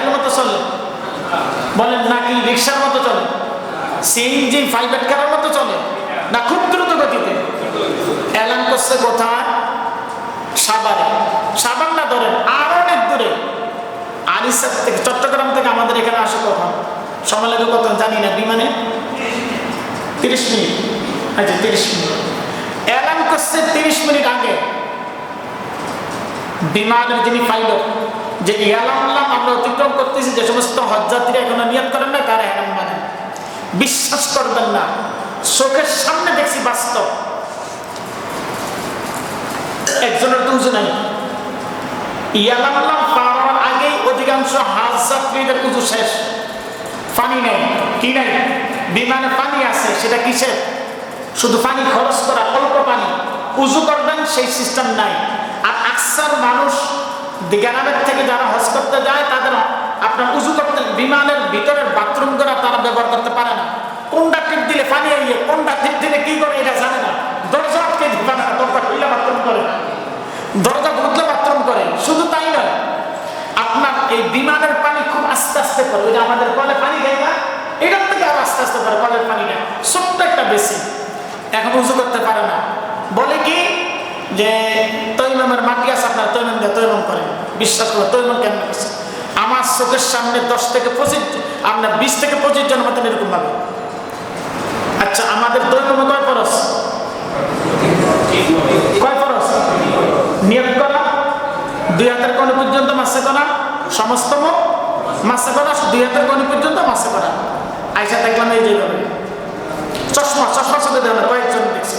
গাড়ির মতো চলে বলেন, নাকি রিক্সার মতো চলে, সিএনজি প্রাইভেট কারের মতো চলে, না খুব দ্রুত গতিতে? এলান করছে কোথায়? সাভারে। সাভার না ধরেন আরো অনেক দূরে, আরিসার থেকে, চট্টগ্রাম থেকে আমাদের এখানে আসে কখন, সময় লাগে কত জানি না, বিমানে 30 মিনিট। আচ্ছা 30 মিনিট এলান করছে, 30 মিনিট আগে বিমানের যিনি পাইলট, যে ইয়ালাম আমরা অতিক্রম করতেছি, যে সমস্ত হজযাত্রী এখনো নিয়ত করেন না তারা এলাম মানে বিশ্বাস করবেন না, চোখের সামনে দেখছি বাস্তব। একজনের তো উজু নাই, ইয়ালাম পাওয়ার আগেই অধিকাংশ হাজ যাত্রীদের উজু শেষ, পানি নেই। কি নাই? বিমানে পানি আছে, সেটা কিসের? শুধু পানি খরচ করা, অল্প পানি, উজু করবেন সেই সিস্টেম নাই। আর আকসার মানুষ গ্রামের থেকে যারা হজ করতে যায় তাদের আপনার উজু করতে বিমানের ভিতরের বাথরুম করা তারা ব্যবহার করতে পারে না। কোনটা টিপ দিলে পানি আইয়ে, কোনটা টিপ দিলে কি করে এটা জানে না। দরজা আটকে দিতে পারে না, দরজা খুললে বাথরুম করে, দরজা খুললে বাথরুম করে। শুধু তাই নয়, আপনার এই বিমানের পানি খুব আস্তে আস্তে করে, ওই যে আমাদের কলে পানি খাই না, এটার থেকে আরো আস্তে আস্তে করে কলের পানিটা, ছোট্ট একটা বেশি। এখন উজু করতে পারে না, বলে কি যে তৈমমের মাটি আছে আপনার, তৈমম দিয়ে তৈমম করেন। বিশ্বাস করে তৈমম কেন করছে? আমার চোখের সামনে 10 থেকে 25, আপনার 20 থেকে 25 জন মতন এরকম ভাবে। আচ্ছা আমাদের তৈমমে কয় ফরজ? কয় ফরজ? নিয়ত করা, 2 হাতের কোণ পর্যন্ত মাসে করা, সমস্ত মুখ মাসে করা, 2 হাতের কোণ পর্যন্ত মাসে করা। আইসা দেখলাম এই যেভাবে চশমা চোখে দেওয়া না, কয়েকজন দেখছে।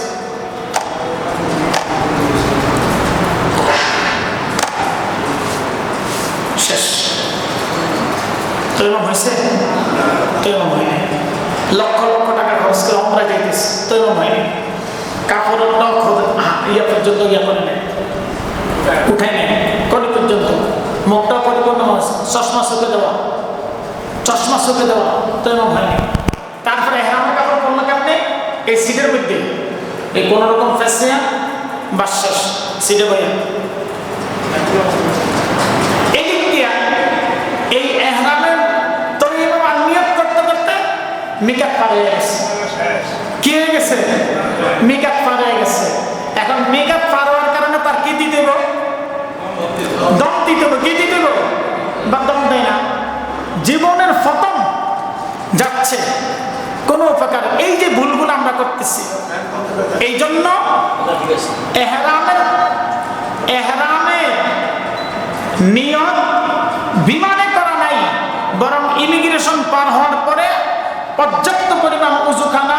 শেষ। তৈমম হয়েছে? তৈমম হয়নি। লক্ষ লক্ষ টাকা খরচ করে আমরা যাইতেছি, তৈমম হয়নি। কাপড়টাও ইয়া পর্যন্ত ইয়া করে নেয়, উঠাই নেয় কলি পর্যন্ত, মুখটাও পরিপূর্ণ, চশমা চোখে দেওয়া, চশমা চোখে দেওয়া, তৈমম হয়নি। তারপরে হেরামের কাপড় পড়লো কেমনে? এই সিটের মধ্যে এই কোন রকম ফেসিয়া বা শেষ সিটে বইয়া এদিক দিয়া এই এহরামের তৈমম আর নিয়ত করতে করতে মিকাত পার হয়ে গেছে। কি হয়ে গেছে? মিকাত পার হয়ে গেছে। এখন মিকাত পার হওয়ার কারণে তার কি দিতে হবে? দম দিতে হবে। কি দিতে হবে? বা দম দেয় না, জীবনের প্রথম যাচ্ছে কোন উপকার। এই যে ভুলগুলো আমরা করতেছি, এই জন্য এহরামের নিয়ত বিমানে করা নাই, বরং ইমিগ্রেশন পার হওয়ার পরে পর্যাপ্ত পরিমাণ উজুখানা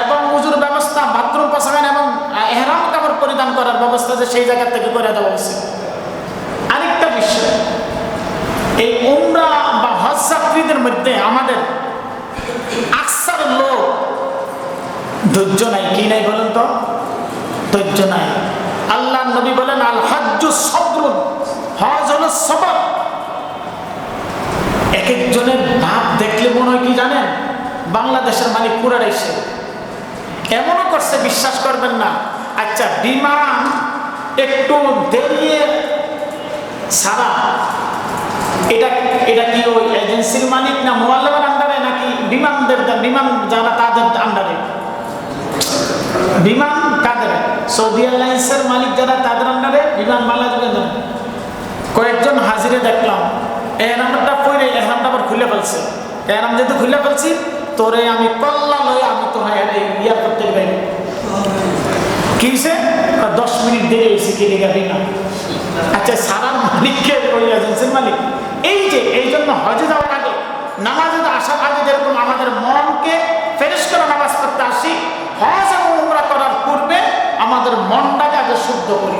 এবং উজুর ব্যবস্থা, বাথরুম পাশাপাশি এবং এহরাম কাপড় পরিধান করার ব্যবস্থা যে সেই জায়গা থেকে করে দেওয়া হয়েছে। আরেকটা বিষয়, এই উমরা বা হজ যাত্রীদের মধ্যে আমাদের আকসার লোক ধৈর্য নাই। কি নাই বলেন তো? ধৈর্য নাই। আল্লাহ নবী বলেন আল হজ্জু সবরুন, হজ হলো সবর। এক একজনের ভাব দেখলে মনে হয় কি জানেন, বাংলাদেশের মালিক পুরাটাই সে। এমনও করছে বিশ্বাস করবেন না। আচ্ছা বিমান একটু দেরিয়ে ছাড়া, এটা কি ওই এজেন্সির মালিক না মোয়াল্লামের আন্ডারে, নাকি বিমান যারা তাদের আন্ডারে? বিমান কাদের? সৌদি এয়ারলাইন্সের মালিক যারা তাদের আন্ডারে বিমান বাংলাদেশ। কয়েকজন হাজিরে দেখলাম এহরামটা পরে এহরামটা আবার খুলে ফেলছে। এহরাম যেহেতু খুলে ফেলছি, তোরে আমি কল্লা লয়ে আমি তো এয়ারপোর্ট থেকে বাইরে। কি হয়েছে? 10 মিনিট দেরি হয়েছে। কি লেগে না? আচ্ছা সারার মালিককে ওই এজেন্সির মালিক। এই জন্য হজে যাওয়ার আগে, নামাজে আসার আগে যেরকম আমাদের মনকে ফ্রেশ করে নামাজ পড়তে আসি, হজ এবং উমরা করার পূর্বে আমাদের মনটাকে আগে শুদ্ধ করি।